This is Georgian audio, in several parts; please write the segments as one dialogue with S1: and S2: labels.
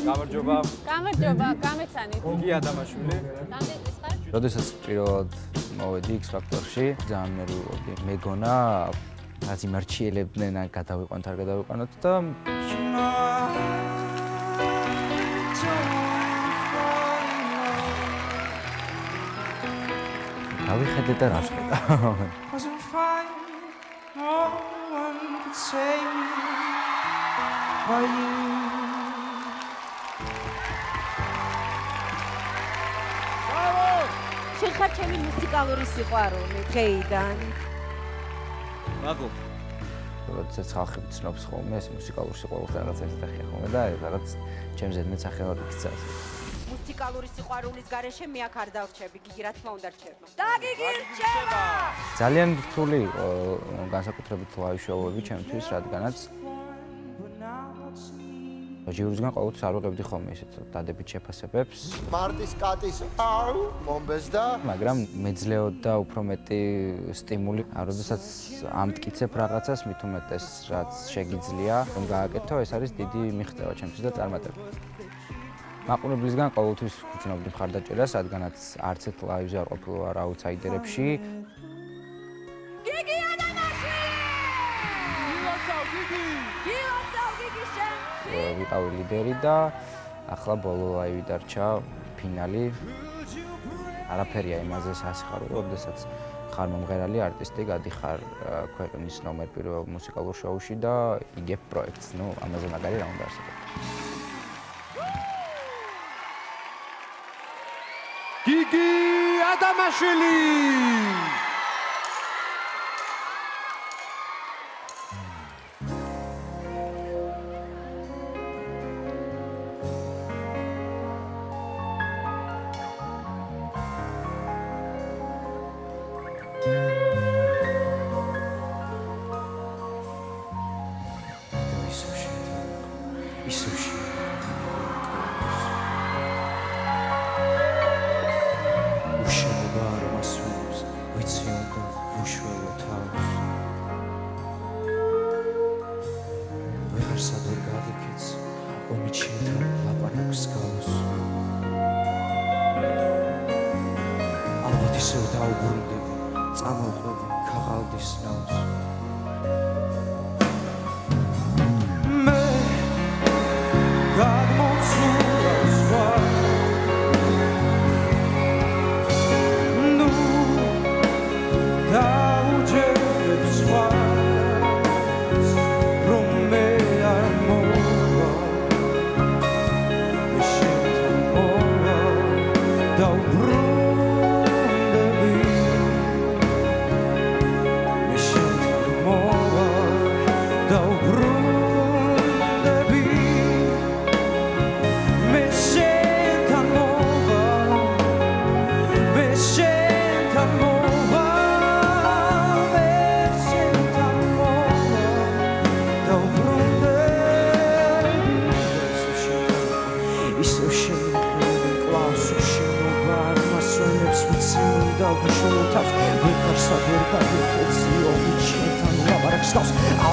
S1: გამარჯობა.
S2: გამარჯობა, გამეცანით.
S1: იგი ადამაშვილი.
S2: რამდენი წლის ხარ?
S3: როდესაც პირველად მოვედი X Factor-ში, ძალიან ნერვიულობდი. მეგონა რაც იმარჩიელებდნენ, ან გადავიყვანთ, არ გადავიყვანოთ და დავიხედე და რა შეხედა.
S4: შენ ხარ ჩემი მუსიკალური სიყვარული დღეიდან.
S1: მადლობ.
S3: როდესაც ხალხი ცნობს ხოლმე ეს მუსიკალური სიყვარულს რაღაცა ისეთახია ხოლმე და რაღაც ჩემზე მეტსახელად იქცევს.
S4: მუსიკალური სიყვარულის გარეშე მე აქ არ დავრჩები, გიგი რა თქმა უნდა რჩება. და გიგი რჩება!
S3: ძალიან რთული იყო განსაკუთრებით ლაივ შოუები ჩემთვის, რადგანაც ჯიურისგან ყოველთვის არ ვიღებდი ხოლმე ისეთ დადებით შეფასებებს.
S5: მარტის კატის მომბეზდა,
S3: მაგრამ მეძლეოდა უფრო მეტი სტიმული. როდესაც ამტკიცებ რაღაცას, მით უმეტეს რაც შეგიძლია, რომ გააკეთო, ეს არის დიდი მიღწევა ჩემთვის და წარმატება. მაყურებლისგან ყოველთვის ვგრძნობდი მხარდაჭერას, რადგანაც არც ერთ ლაივზე არ ყოფილა აუთსაიდერებში.
S4: გიგი ადამიანში! გილოცავ გიგი! გილოცავ გიგი შენ!
S3: ვიყავი ლიდერი და ახლა ბოლო ლაივი დარჩა ფინალი. არაფერია იმაზე სასიხარო, როდესაც ხარ მომღერალი არტისტი, გადიხარ ქვეყნის ნომერ პირველ მუსიკალურ შოუში და იგებ პროექტს. ნუ ამაზე მაგარი რა უნდა არსებობს.
S1: გიგი ადამაშვილი.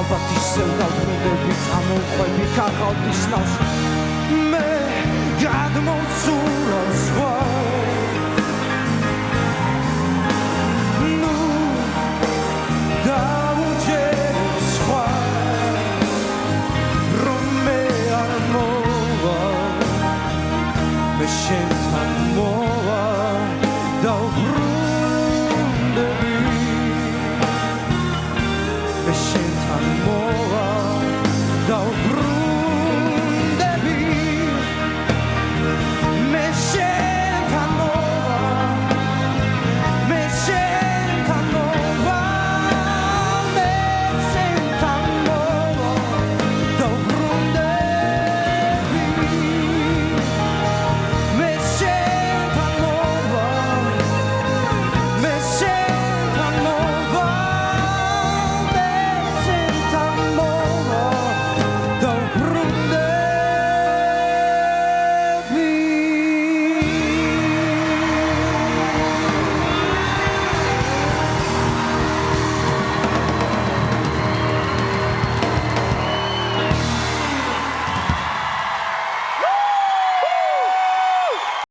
S6: ალბათ ისევ დავბრუნდები წამოვყვები ქაღალდის ნავს მე გადმოვცურავს ნუ დაუჯერებ სხვა რომ მე არ მოვა მე შენ